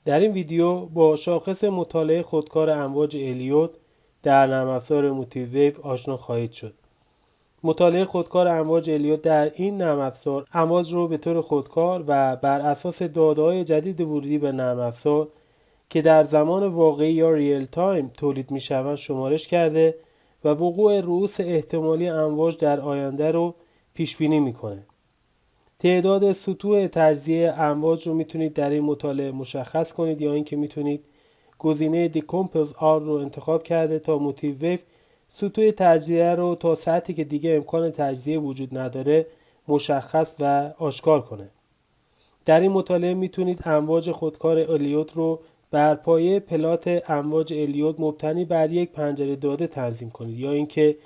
در این ویدیو با شاخص مطالعه خودکار امواج الیوت در نرم افزار موتیویو آشنا خواهید شد. مطالعه خودکار امواج الیوت در این نرم افزار امواج رو به طور خودکار و بر اساس داده‌های جدید ورودی به نرم افزار که در زمان واقعی یا ریل تایم تولید می‌شوند شمارش کرده و وقوع رؤوس احتمالی امواج در آینده رو پیش بینی می‌کنه. تعداد سطوح تجزیه امواج رو میتونید در این مطالعه مشخص کنید یا اینکه میتونید گزینه دیکامپوز آر رو انتخاب کرده تا موتیویو سطوح تجزیه رو تا سطحی که دیگه امکان تجزیه وجود نداره مشخص و آشکار کنه. در این مطالعه میتونید امواج خودکار الیوت رو بر پایه پلات امواج الیوت مبتنی بر یک پنجره داده تنظیم کنید یا اینکه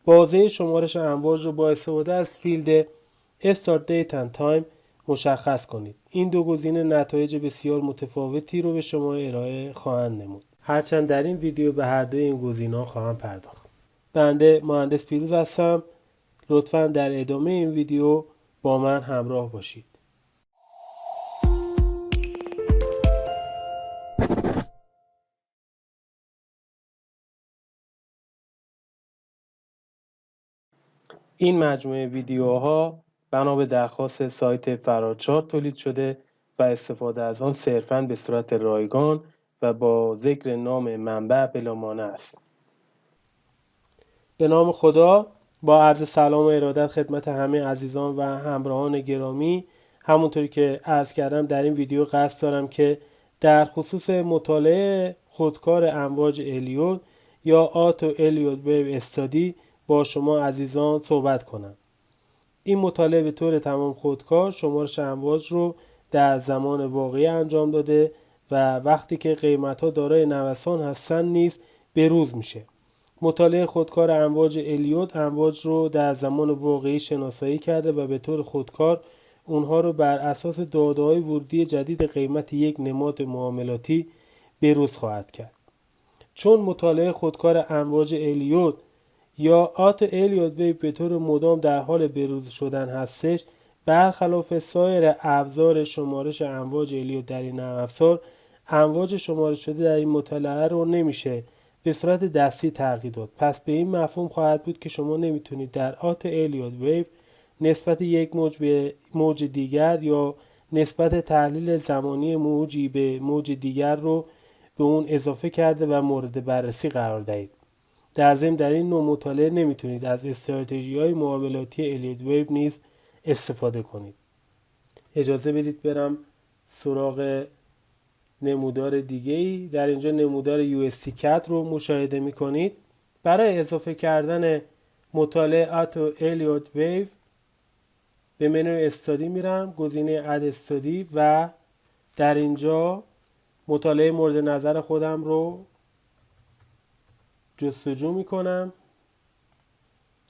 بازه شمارش امواج رو با استفاده از فیلد Start Date and Time مشخص کنید. این دو گزینه نتایج بسیار متفاوتی رو به شما ارائه خواهند نمود. هرچند در این ویدیو به هر دوی این گزینه‌ها خواهم پرداخت. بنده مهندس پیروز هستم. لطفاً در ادامه این ویدیو با من همراه باشید. این مجموعه ویدیوها بنا به درخواست سایت فرارچارت تولید شده و استفاده از آن صرفاً به صورت رایگان و با ذکر نام منبع بلا مانع است. به نام خدا، با عرض سلام و ارادت خدمت همه عزیزان و همراهان گرامی، همونطوری که عرض کردم در این ویدیو قصد دارم که در خصوص مطالعه خودکار امواج الیوت یا آتو الیوت ویو استادی با شما عزیزان صحبت کنم. این مطالعه به طور تمام خودکار شمارش امواج رو در زمان واقعی انجام داده و وقتی که قیمت‌ها دارای نوسان هستن نیز بروز میشه. مطالعه خودکار امواج الیوت امواج رو در زمان واقعی شناسایی کرده و به طور خودکار اونها رو بر اساس داده‌های ورودی جدید قیمت یک نماد معاملاتی بروز خواهد کرد. چون مطالعه خودکار امواج الیوت یا آتو الیوت ویو به طور مدام در حال بروز شدن هستش، برخلاف سایر ابزار شمارش امواج الیوت در این نرم افزار، امواج شمارش شده در این مطالعه رو نمیشه به صورت دستی تغییر داد. پس به این مفهوم خواهد بود که شما نمیتونید در آتو الیوت ویو نسبت یک موج به موج دیگر یا نسبت تحلیل زمانی موجی به موج دیگر رو به اون اضافه کرده و مورد بررسی قرار دهید. در ضمن در این نوع مطالعه نمیتونید از استراتژی‌های معاملاتی الیوت ویو نیز استفاده کنید. اجازه بدید برم سراغ نمودار دیگه‌ای. در اینجا نمودار UST CAD رو مشاهده می‌کنید. برای اضافه کردن مطالعه آتو الیوت ویو به منوی استادی میرم، گزینه اد استادی و در اینجا مطالعه مورد نظر خودم رو جستجو میکنم،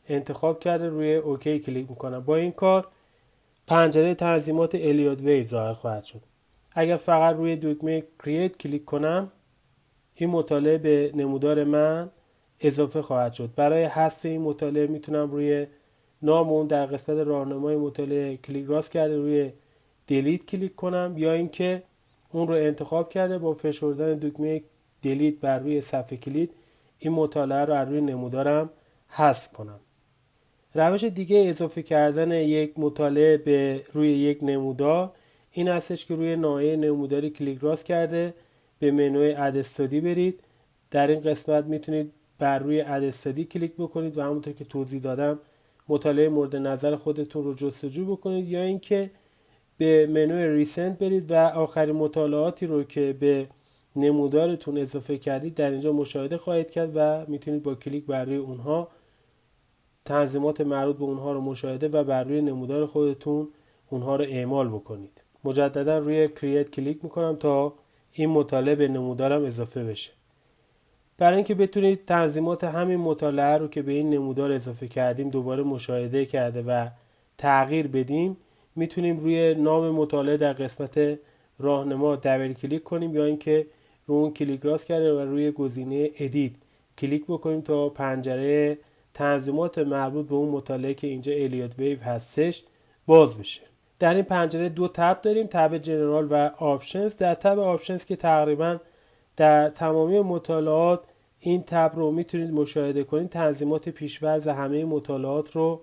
انتخاب کرده روی اوکی کلیک میکنم. با این کار پنجره تنظیمات الیوت ویو ظاهر خواهد شد. اگر فقط روی دکمه کرییت کلیک کنم این مطالعه به نمودار من اضافه خواهد شد. برای حذف این مطالعه میتونم روی نام اون در قسمت راهنمای مطالعه کلیک راست کرده روی دیلیت کلیک کنم یا اینکه اون رو انتخاب کرده با فشردن دکمه دیلیت بر روی صفحه کلید این مطالعه رو از روی نمودارم حذف کنم. روش دیگه اضافه کردن یک مطالعه به روی یک نمودار این هستش که روی ناحیه نموداری کلیک راست کرده به منوی اد استادی برید. در این قسمت میتونید بر روی اد استادی کلیک بکنید و همونطور که توضیح دادم مطالعه مورد نظر خودتون رو جستجو بکنید یا اینکه به منوی ریسنت برید و آخرین مطالعاتی رو که به نمودارتون اضافه کردید در اینجا مشاهده خواهید کرد و میتونید با کلیک بر روی اونها تنظیمات مربوط به اونها رو مشاهده و بر روی نمودار خودتون اونها رو اعمال بکنید. مجددا روی کرییت کلیک میکنم تا این مطالعه به نمودارم اضافه بشه. برای اینکه بتونید تنظیمات همین مطالعه رو که به این نمودار اضافه کردیم دوباره مشاهده کرده و تغییر بدیم میتونیم روی نام مطالعه در قسمت راهنما دبل کلیک کنیم یا اینکه رو اون کلیک راست کرده و روی گزینه ادیت کلیک بکنیم تا پنجره تنظیمات مربوط به اون مطالعه که اینجا الیوت ویو هستش باز بشه. در این پنجره دو تب داریم، تب جنرال و آپشنز. در تب آپشنز که تقریبا در تمامی مطالعات این تب رو میتونید مشاهده کنید، تنظیمات پیش‌فرض همه مطالعات رو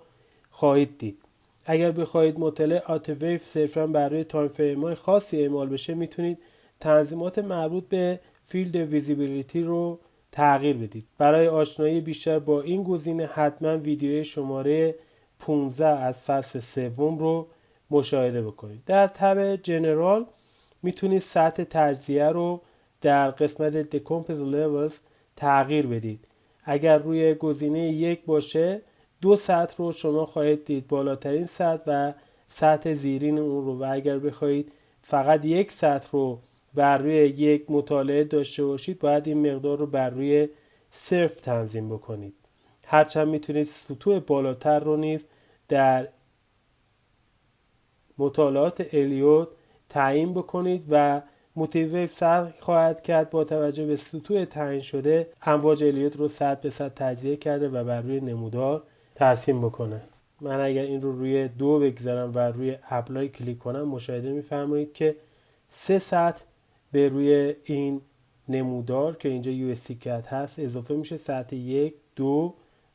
خواهید دید. اگر بخواهید مطالعه آتوویو صرفاً برای تایم فریم‌های خاصی اعمال بشه، میتونید تنظیمات مربوط به فیلد ویزیبیلیتی رو تغییر بدید. برای آشنایی بیشتر با این گزینه حتما ویدیوی شماره 15 از فصل سوم رو مشاهده بکنید. در تب جنرال میتونید سطح تجزیه رو در قسمت Decompose Levels تغییر بدید. اگر روی گزینه 1 باشه، دو سطح رو شما خواهید دید، بالاترین سطح و سطح زیرین اون رو، و اگر بخواهید فقط یک سطح رو بر روی یک مطالعه داشته باشید، باید این مقدار رو بر روی صفر تنظیم بکنید. هرچند میتونید سطوح بالاتر رو نیز در مطالعات الیوت تعیین بکنید و موتیویو سعی خواهد کرد با توجه به سطوح تعیین شده امواج الیوت رو 100 به 100 تجزیه کرده و بر روی نمودار ترسیم بکنه. من اگر این رو روی 2 بگذارم و روی اپلای کلیک کنم، مشاهده می‌فرمایید که 3 سطح به روی این نمودار که اینجا UST کت هست اضافه میشه، سطح 1، 2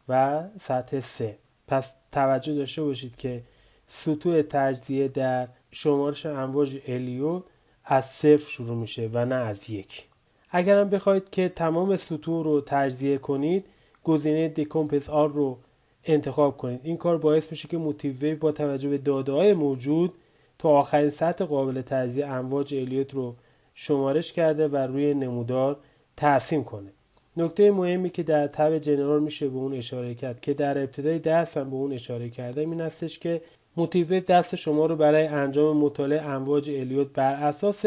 و سطح 3. پس توجه داشته باشید که سطوح تجزیه در شمارش امواج الیوت از 0 شروع میشه و نه از 1. اگر هم بخواید که تمام سطوح رو تجزیه کنید، گزینه Decompose R رو انتخاب کنید. این کار باعث میشه که موتیویو با توجه به داده‌های موجود تا آخرین سطح قابل تجزیه امواج الیوت رو شمارش کرده و روی نمودار ترسیم کنه. نکته مهمی که در تب جنرال میشه به اون اشاره کرد که در ابتدای درس هم به اون اشاره کردم، این هستش که موتیویو دست شما رو برای انجام مطالعه امواج الیوت بر اساس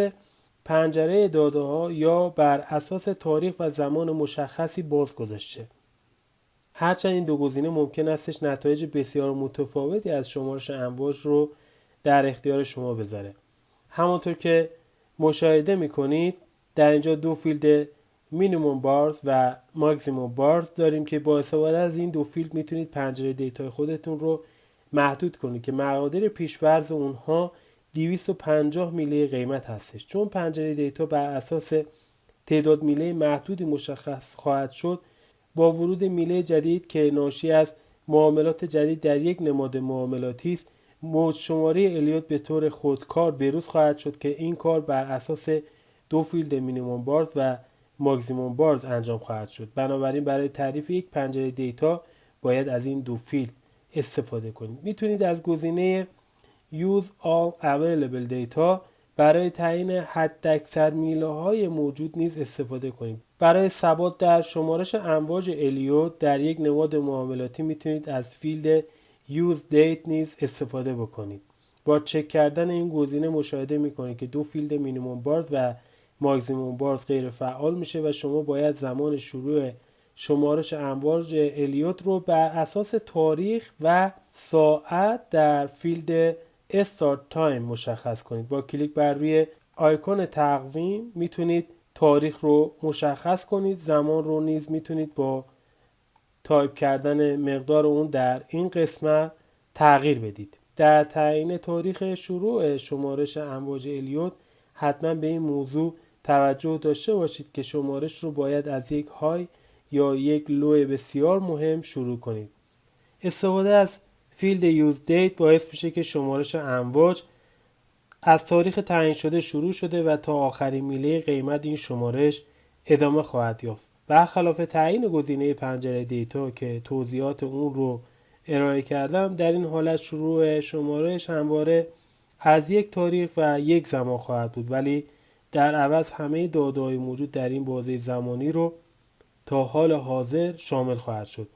پنجره داده ها یا بر اساس تاریخ و زمان مشخصی باز گذاشته. هرچند این دو گزینه ممکن استش نتایج بسیار متفاوتی از شمارش امواج رو در اختیار شما بذاره. همونطور که مشاهده میکنید در اینجا دو فیلد مینیموم بارز و ماکسیموم بارز داریم که با استفاده از این دو فیلد میتونید پنجره دیتای خودتون رو محدود کنید که مقادیر پیش‌فرض اونها 250 میله قیمت هستش. چون پنجره دیتا بر اساس تعداد میله محدودی مشخص خواهد شد، با ورود میله جدید که ناشی از معاملات جدید در یک نماد معاملاتی است، موج شماری الیوت به طور خودکار بروز خواهد شد که این کار بر اساس دو فیلد مینیموم بارز و ماکسیموم بارز انجام خواهد شد. بنابراین برای تعریف یک پنجره دیتا باید از این دو فیلد استفاده کنید. میتونید از گزینه Use All Available Data برای تعیین حداکثر میله های موجود نیز استفاده کنید. برای ثبات در شمارش امواج الیوت در یک نماد معاملاتی میتونید از فیلد Use Date نیز استفاده بکنید. با چک کردن این گزینه مشاهده میکنید که دو فیلد مینیموم بارز و ماکسیموم بارز غیر فعال میشه و شما باید زمان شروع شمارش امواج الیوت رو بر اساس تاریخ و ساعت در فیلد استارت تایم مشخص کنید. با کلیک بر روی آیکون تقویم میتونید تاریخ رو مشخص کنید، زمان رو نیز میتونید با تایپ کردن مقدار اون در این قسمت تغییر بدید. در تعیین تاریخ شروع شمارش امواج الیوت حتما به این موضوع توجه داشته باشید که شمارش رو باید از یک های یا یک لو بسیار مهم شروع کنید. استفاده از فیلد یوز دیت باعث میشه که شمارش امواج از تاریخ تعیین شده شروع شده و تا آخرین میله قیمت این شمارش ادامه خواهد یافت. برخلاف تعیین گزینه پنجره دیتا که توضیحات اون رو ارائه کردم، در این حالت شروع شمارش همواره از یک تاریخ و یک زمان خواهد بود، ولی در عوض همه داده‌های موجود در این بازه زمانی رو تا حال حاضر شامل خواهد شد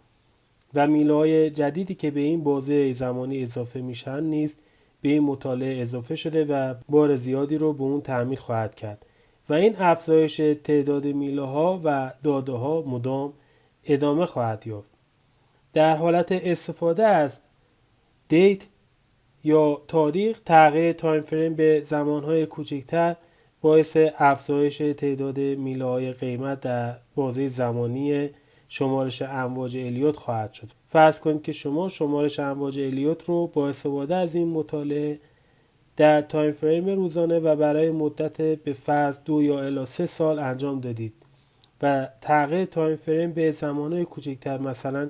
و میله‌های جدیدی که به این بازه زمانی اضافه میشن نیز به این مطالعه اضافه شده و بار زیادی رو به اون تعمیل خواهد کرد و این افزایش تعداد میله‌ها و داده‌ها مدام ادامه خواهد یافت. در حالت استفاده از دیت یا تاریخ، تغییر تایم فریم به زمانهای کوچکتر باعث افزایش تعداد میله‌های قیمت در بازه زمانی شمارش امواج الیوت خواهد شد. فرض کنید که شما شمارش امواج الیوت رو با استفاده از این مطالعه در تایم فریم روزانه و برای مدت به فرض 2 یا الی 3 سال انجام دادید و تغییر تایم فریم به زمانهای کوچکتر مثلا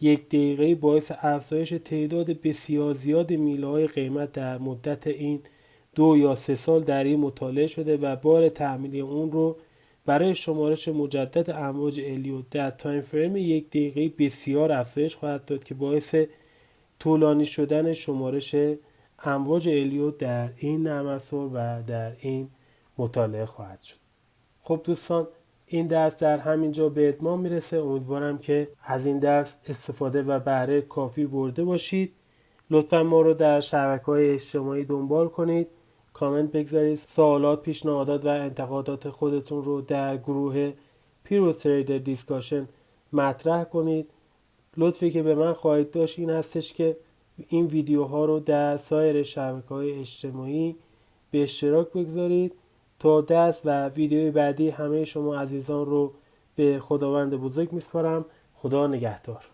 1 دقیقه باعث افزایش تعداد بسیار زیاد میله‌های قیمت در مدت این 2 یا 3 سال در این مطالعه شده و بار تحمیلی اون رو برای شمارش مجدد امواج الیوت در تایم فریم 1 دقیقه بسیار افزایش خواهد داد که باعث طولانی شدن شمارش امواج الیوت در این نرم افزار و در این مطالعه خواهد شد. خب دوستان، این درس در همین جا به اتمام میرسه. امیدوارم که از این درس استفاده و بهره کافی برده باشید. لطفا ما رو در شبکه‌های اجتماعی دنبال کنید، کامنت بگذارید، سوالات، پیشنهادات و انتقادات خودتون رو در گروه پیرو تریدر دیسکاشن مطرح کنید. لطفی که به من خواهید داشت این هستش که این ویدیوها رو در سایر شبکه‌های اجتماعی به اشتراک بگذارید. تا درس و ویدیوی بعدی همه شما عزیزان رو به خداوند بزرگ میسپارم. خدا نگهدار.